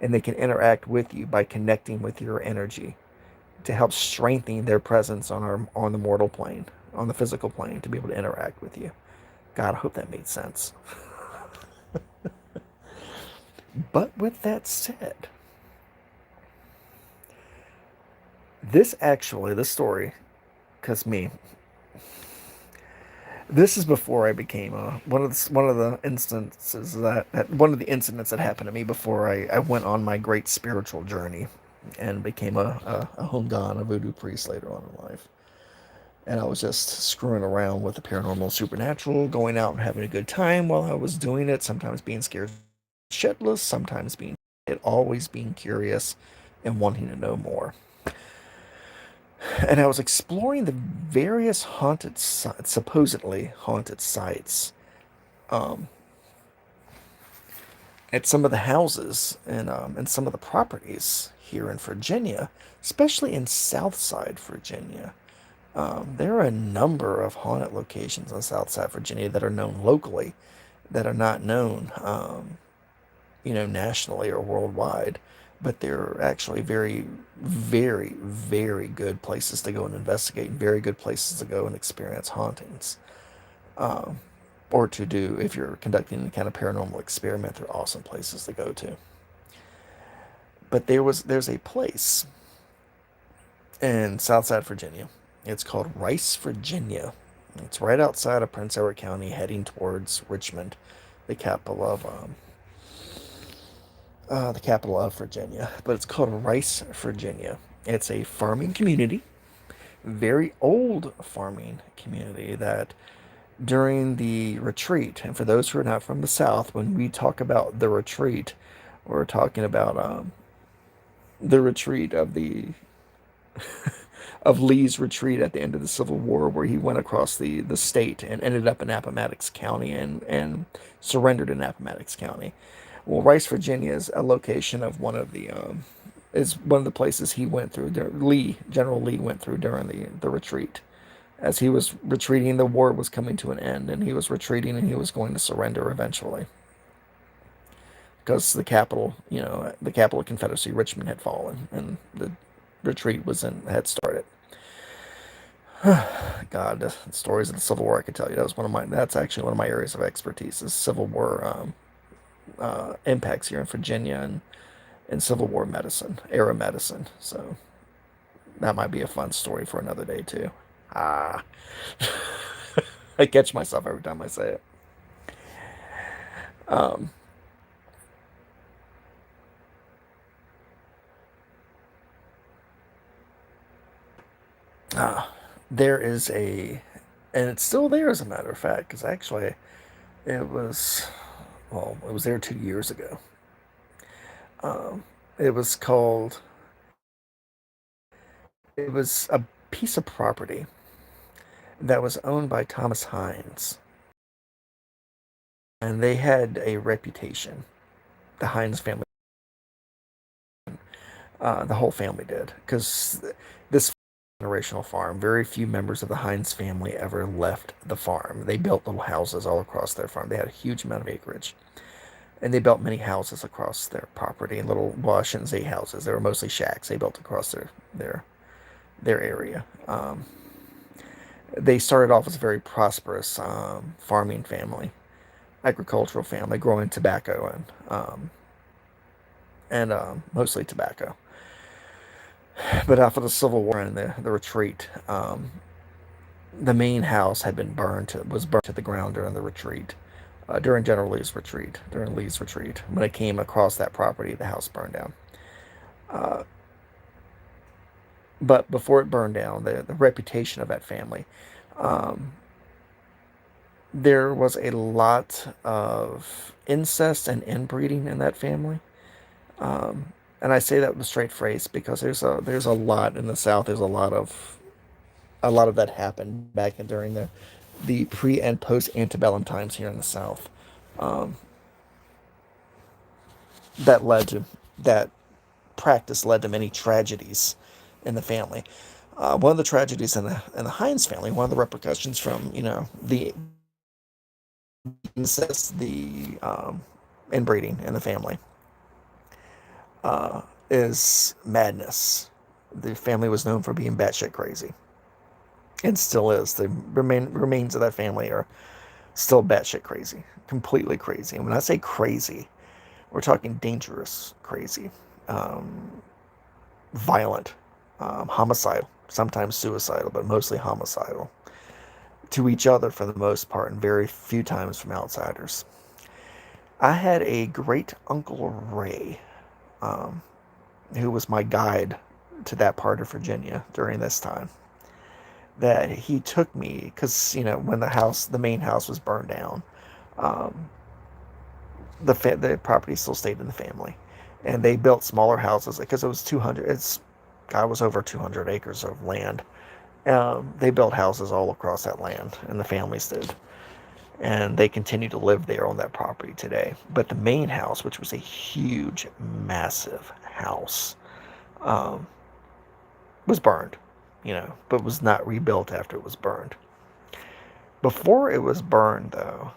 and they can interact with you by connecting with your energy to help strengthen their presence on the mortal plane, on the physical plane, to be able to interact with you. God, I hope that made sense. But with that said, this story, because this is before I became one of the instances one of the incidents that happened to me before I went on my great spiritual journey and became a Hongan, a voodoo priest later on in life. And I was just screwing around with the paranormal supernatural, going out and having a good time while I was doing it, sometimes being scared shitless, sometimes being it, always being curious and wanting to know more. And I was exploring the various supposedly haunted sites um, at some of the houses and some of the properties here in Virginia, especially in Southside Virginia. There are a number of haunted locations in Southside Virginia that are known locally, that are not known, nationally or worldwide, but they're actually very, very, very good places to go and investigate, and very good places to go and experience hauntings. Um, or to do, if you're conducting any kind of paranormal experiment, they're awesome places to go to. But there's a place in Southside Virginia. It's called Rice, Virginia. It's right outside of Prince Edward County, heading towards Richmond, the capital of Virginia. But it's called Rice, Virginia. It's a farming community, very old farming community that during the retreat, and for those who are not from the South, when we talk about the retreat, we're talking about the retreat of Lee's retreat at the end of the Civil War, where he went across the state and ended up in Appomattox County and surrendered in Appomattox County. Well, Rice, Virginia is a location of is one of the places he went through. General Lee went through during the retreat As he was retreating, the war was coming to an end, and he was retreating, and he was going to surrender eventually because the capital of Confederacy, Richmond, had fallen, and the retreat had started. God, the stories of the Civil War, I could tell you. That's actually one of my areas of expertise is Civil War impacts here in Virginia and Civil War medicine, era medicine. So that might be a fun story for another day too. Ah, I catch myself every time I say it. Um, ah, there is and it's still there as a matter of fact, because actually it was, it was there 2 years ago. Um, it was called, it was a piece of property that was owned by Thomas Hines, and they had a reputation. The Hines family, the whole family did, because this generational farm, very few members of the Hines family ever left the farm. They built little houses all across their farm. They had a huge amount of acreage, and they built many houses across their property, and little, well, I shouldn't say houses. They were mostly shacks they built across their area. They started off as a very prosperous farming family, agricultural family, growing tobacco and mostly tobacco. But after the Civil War and the retreat, the main house was burned to the ground during the retreat, during Lee's retreat. When it came across that property, the house burned down. Uh, but before it burned down, the reputation of that family, um, there was a lot of incest and inbreeding in that family. Um, and I say that with a straight face because there's a lot in the South. There's a lot of that happened back during the pre and post antebellum times here in the South. Um, that led to that practice led to many tragedies in the family. One of the tragedies in the Hines family, one of the repercussions from the incest, the inbreeding in the family, is madness. The family was known for being batshit crazy, and still is. The remains of that family are still batshit crazy, completely crazy. And when I say crazy, we're talking dangerous crazy, um, violent, homicidal, sometimes suicidal, but mostly homicidal to each other for the most part, and very few times from outsiders. I had a great uncle Ray, um, who was my guide to that part of Virginia during this time. That he took me because when the main house was burned down, um, the property still stayed in the family, and they built smaller houses because it was 200. God, was over 200 acres of land. They built houses all across that land, and the families did, and they continue to live there on that property today. But the main house, which was a huge, massive house, um, was burned, but was not rebuilt after it was burned. Before it was burned, though,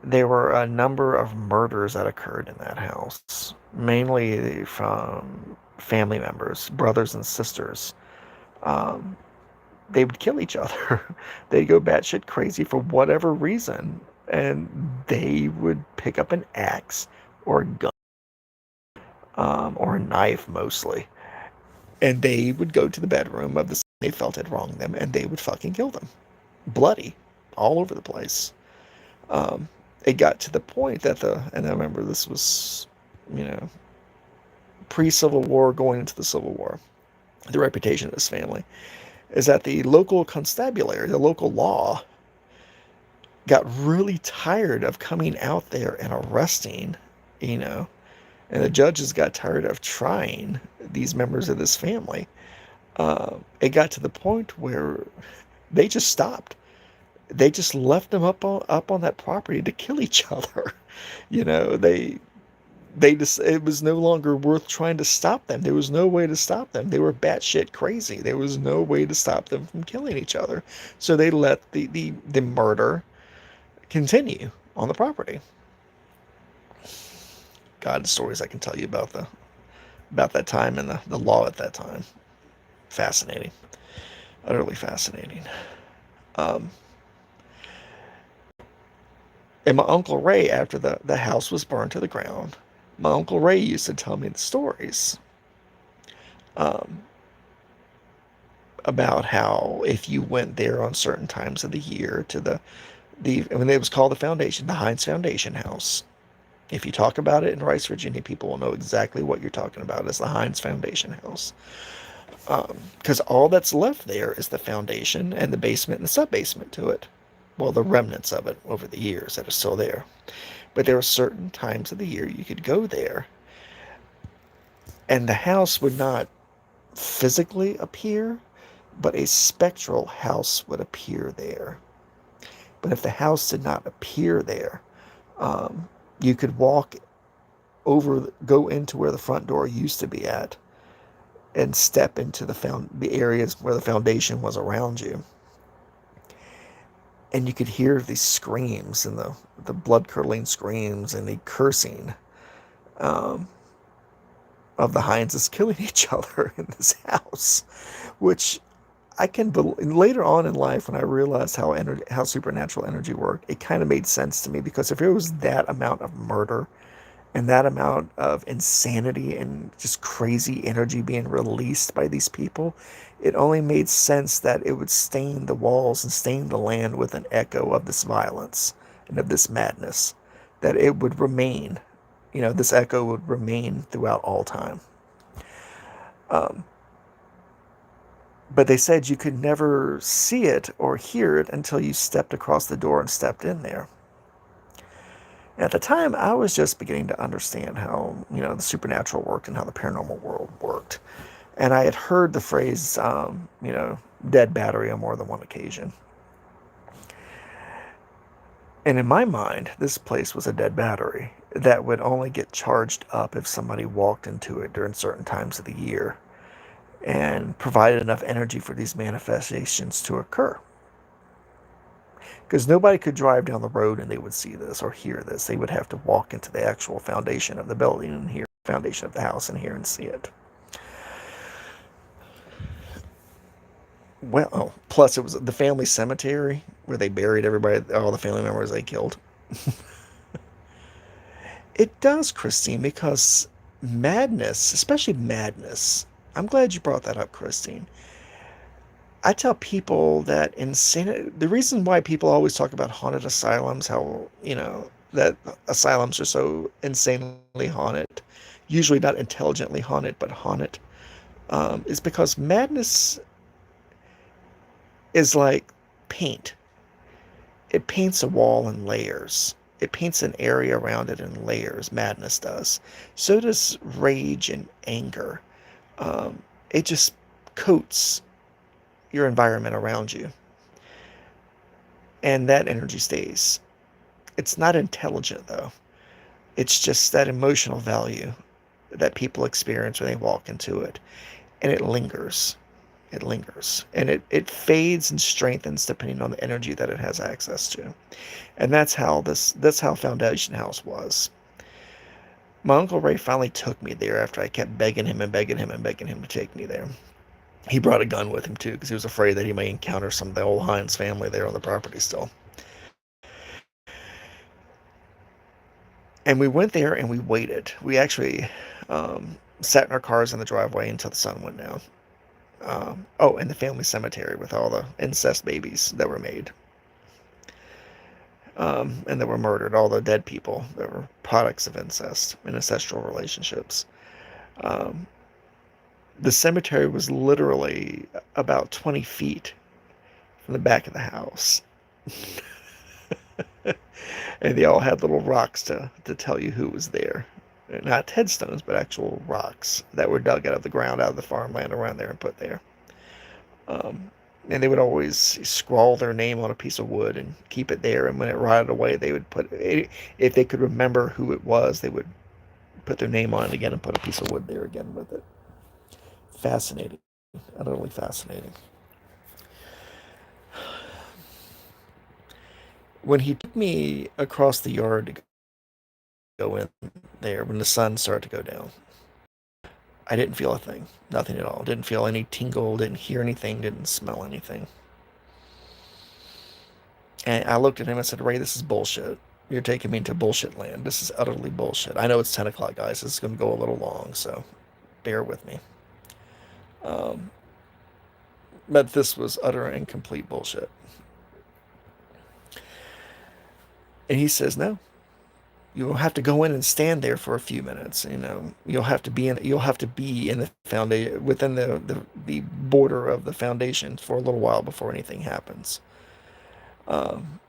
there were a number of murders that occurred in that house, mainly from family members, brothers and sisters. Um, they would kill each other. They'd go batshit crazy for whatever reason, and they would pick up an axe or a gun, or a knife mostly, and they would go to the bedroom of the they felt had wronged them, and they would fucking kill them, bloody, all over the place. Um, it got to the point that and I remember this was, you know, pre-Civil War going into the Civil War. The reputation of this family is that the local constabulary, the local law, got really tired of coming out there and arresting, you know, and the judges got tired of trying these members of this family. It got to the point where they just stopped. They just left them up on that property to kill each other. You know, it was no longer worth trying to stop them. There was no way to stop them. They were batshit crazy. There was no way to stop them from killing each other. So they let the murder continue on the property. God, the stories I can tell you about that time and the law at that time. Fascinating. Utterly fascinating. Um, and my Uncle Ray, after the house was burned to the ground, my Uncle Ray used to tell me the stories um, about how if you went there on certain times of the year to when it was called the foundation, the Heinz Foundation House. If you talk about it in Rice, Virginia, people will know exactly what you're talking about as the Heinz Foundation House. Because all that's left there is the foundation and the basement and the sub-basement to it. Well, the remnants of it over the years that are still there. But there were certain times of the year you could go there, and the house would not physically appear, but a spectral house would appear there. But if the house did not appear there, um, you could go into where the front door used to be at, and step into the areas where the foundation was around you, and you could hear these screams and the blood curdling screams and the cursing um, of the Heinzes killing each other in this house, which later on in life when I realized how supernatural energy worked, it kind of made sense to me, because if it was that amount of murder and that amount of insanity and just crazy energy being released by these people, it only made sense that it would stain the walls and stain the land with an echo of this violence and of this madness, that it would remain, this echo would remain throughout all time. Um, but they said you could never see it or hear it until you stepped across the door and stepped in there. At the time, I was just beginning to understand how, the supernatural worked and how the paranormal world worked. And I had heard the phrase, dead battery on more than one occasion. And in my mind, this place was a dead battery that would only get charged up if somebody walked into it during certain times of the year and provided enough energy for these manifestations to occur. Because nobody could drive down the road and they would see this or hear this. They would have to walk into the actual foundation of the building and hear the foundation of the house and hear and see it. Well, plus it was the family cemetery where they buried everybody, all the family members they killed. It does, Christine, because madness, especially madness. I'm glad you brought that up, Christine. I tell people that insanity, the reason why people always talk about haunted asylums, how, that asylums are so insanely haunted, usually not intelligently haunted, but haunted, is because madness is like paint. It paints a wall in layers. It paints an area around it in layers. Madness does. So does rage and anger. It just coats your environment around you, and that energy stays. It's not intelligent, though. It's just that emotional value that people experience when they walk into it, and it lingers. It lingers, and it fades and strengthens depending on the energy that it has access to. And that's how Foundation House was. My Uncle Ray finally took me there after I kept begging him and begging him and begging him to take me there. He brought a gun with him too, because he was afraid that he may encounter some of the old Hines family there on the property still. And we went there and we waited. We actually sat in our cars in the driveway until the sun went down. And the family cemetery with all the incest babies that were made. And that were murdered, all the dead people that were products of incest and ancestral relationships. Um, the cemetery was literally about 20 feet from the back of the house. And they all had little rocks to tell you who was there. Not headstones, but actual rocks that were dug out of the ground, out of the farmland around there and put there. Um, and they would always scrawl their name on a piece of wood and keep it there. And when it rotted away, they would put it, if they could remember who it was, they would put their name on it again and put a piece of wood there again with it. Fascinating. Utterly fascinating. When he took me across the yard to go in there, when the sun started to go down, I didn't feel a thing. Nothing at all. Didn't feel any tingle, didn't hear anything, didn't smell anything. And I looked at him and said, Ray, this is bullshit. You're taking me into bullshit land. This is utterly bullshit. I know it's 10 o'clock, guys. This is going to go a little long, so bear with me. Um, but this was utter and complete bullshit. And he says, no, you'll have to go in and stand there for a few minutes. You'll have to be in the foundation, within the border of the foundation for a little while before anything happens. Um,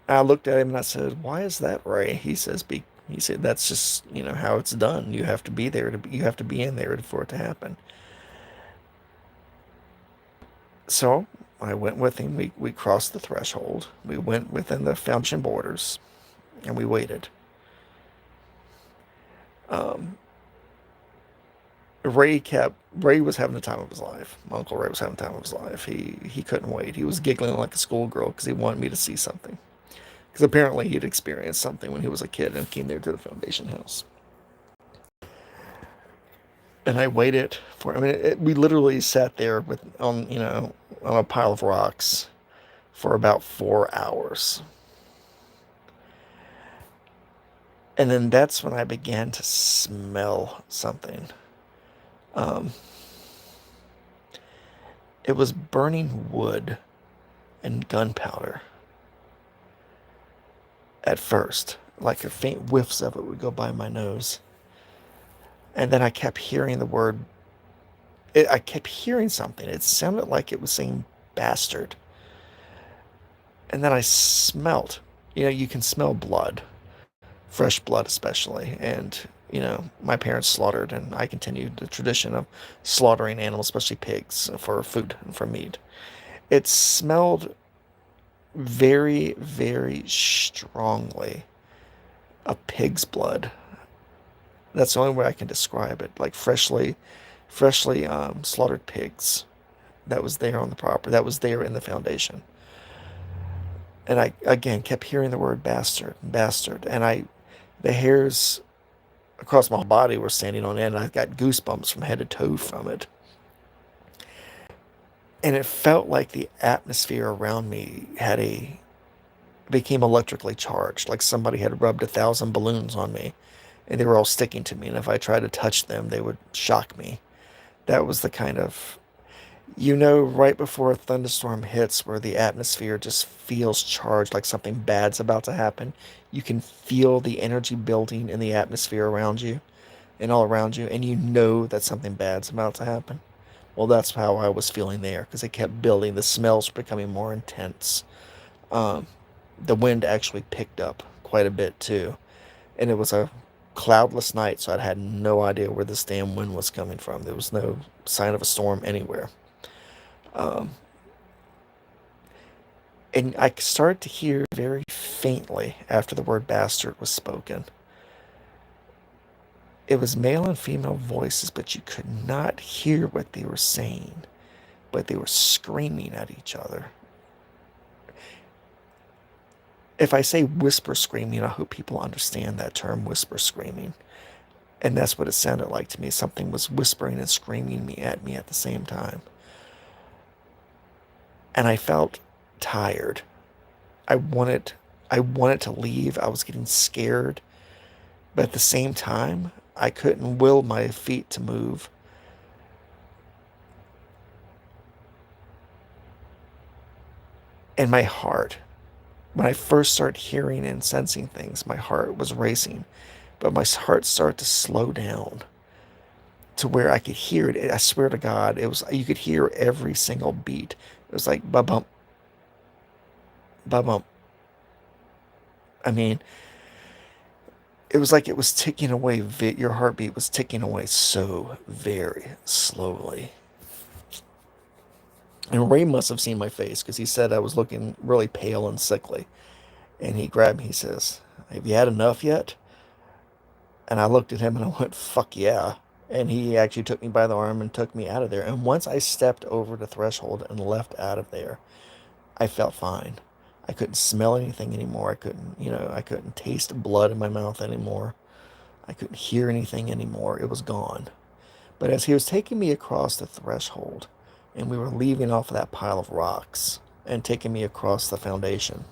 I looked at him and I said, why is that, Ray? He said, that's just, how it's done. You have to be there you have to be in there for it to happen. So I went with him. We crossed the threshold. We went within the foundation borders and we waited. Um, Ray was having the time of his life. My Uncle Ray was having the time of his life. He couldn't wait. He was giggling like a schoolgirl because he wanted me to see something. Because apparently he'd experienced something when he was a kid and came there to the foundation house. And I waited for. I mean, we literally sat there on a pile of rocks for about 4 hours. And then that's when I began to smell something. Um, it was burning wood and gunpowder at first. Like a faint whiffs of it would go by my nose. And then I kept hearing the word. I kept hearing something. It sounded like it was saying bastard. And then I smelt. You can smell blood, fresh blood especially. And, my parents slaughtered, and I continued the tradition of slaughtering animals, especially pigs, for food and for meat. It smelled very, very strongly of pig's blood. That's the only way I can describe it. Like freshly slaughtered pigs that was there on the property, that was there in the foundation. And I again kept hearing the word bastard, bastard, and the hairs across my body were standing on end. And I got goosebumps from head to toe from it, and it felt like the atmosphere around me became electrically charged, like somebody had rubbed 1,000 balloons on me, and they were all sticking to me. And if I tried to touch them, they would shock me. That was the kind of, right before a thunderstorm hits, where the atmosphere just feels charged, like something bad's about to happen. You can feel the energy building in the atmosphere around you and all around you, and you know that something bad's about to happen. Well, that's how I was feeling there because it kept building. The smells were becoming more intense. Um, the wind actually picked up quite a bit too, and it was a cloudless night, so I had no idea where this damn wind was coming from. There was no sign of a storm anywhere. Um, and I started to hear very faintly after the word bastard was spoken. It was male and female voices, but you could not hear what they were saying. But they were screaming at each other. If I say whisper screaming, I hope people understand that term, whisper screaming. And that's what it sounded like to me. Something was whispering and screaming at me at the same time. And I felt tired. I wanted I wanted to leave. I was getting scared. But at the same time, I couldn't will my feet to move. And my heart, when I first started hearing and sensing things, my heart was racing. But my heart started to slow down to where I could hear it. I swear to God, it was you could hear every single beat. It was like ba bump, ba bump. I mean, it was like it was ticking away. Your heartbeat was ticking away so very slowly. And Ray must have seen my face because he said I was looking really pale and sickly. And he grabbed me. He says, "Have you had enough yet?" And I looked at him and I went, fuck yeah. And he actually took me by the arm and took me out of there. And once I stepped over the threshold and left out of there, I felt fine. I couldn't smell anything anymore. I couldn't taste blood in my mouth anymore. I couldn't hear anything anymore. It was gone. But as he was taking me across the threshold, and we were leaving off of that pile of rocks and taking me across the foundation,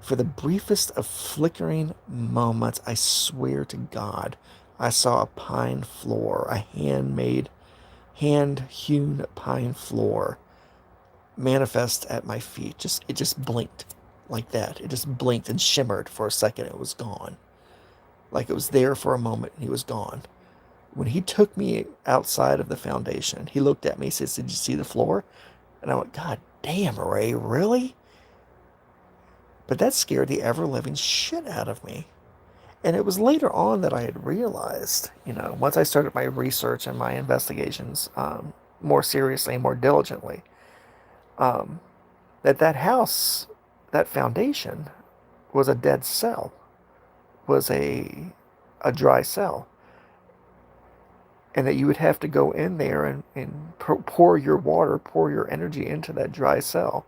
for the briefest of flickering moments, I swear to God, I saw a pine floor, a handmade, hand-hewn pine floor manifest at my feet. It just blinked like that. It just blinked and shimmered for a second. It was gone. Like it was there for a moment and he was gone. When he took me outside of the foundation, he looked at me and says, "Did you see the floor?" And I went, "God damn, Ray, really?" But that scared the ever-living shit out of me. And it was later on that I had realized, once I started my research and my investigations more seriously and more diligently, um, that house, that foundation, was a dead cell, was a dry cell. And that you would have to go in there and pour your water, pour your energy into that dry cell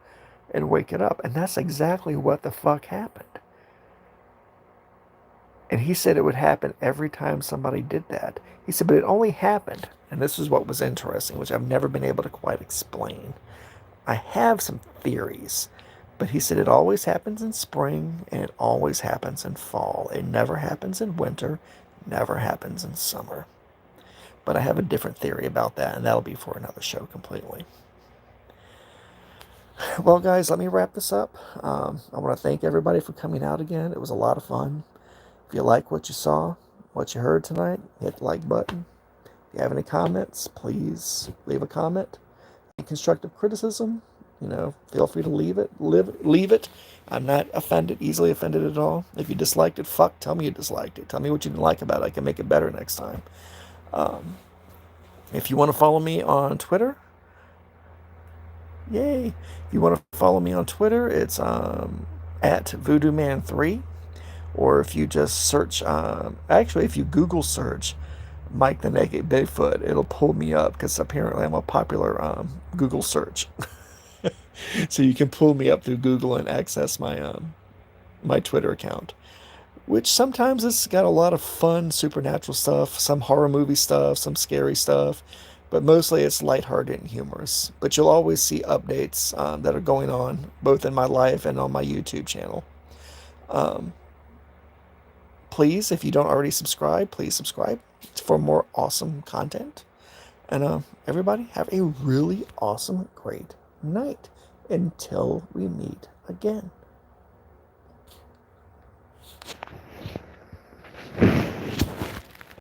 and wake it up. And that's exactly what the fuck happened. And he said it would happen every time somebody did that. He said, but it only happened, and this is what was interesting, which I've never been able to quite explain. I have some theories, but he said it always happens in spring and it always happens in fall. It never happens in winter, never happens in summer. But I have a different theory about that, and that'll be for another show completely. Well, guys, let me wrap this up. I want to thank everybody for coming out again. It was a lot of fun. If you like what you saw, what you heard tonight, hit the like button. If you have any comments, please leave a comment. Any constructive criticism, feel free to leave it. I'm not easily offended at all. If you disliked it, tell me you disliked it. Tell me what you didn't like about it. I can make it better next time. If you want to follow me on Twitter, yay. If you want to follow me on Twitter, it's at VoodooMan3. Or if you just search, if you Google search Mike the Naked Bigfoot, it'll pull me up because apparently I'm a popular Google search. So you can pull me up through Google and access my Twitter account, which sometimes it's got a lot of fun supernatural stuff, some horror movie stuff, some scary stuff, but mostly it's lighthearted and humorous. But you'll always see updates that are going on both in my life and on my YouTube channel. Please, if you don't already subscribe, please subscribe for more awesome content. And everybody, have a really awesome, great night until we meet again.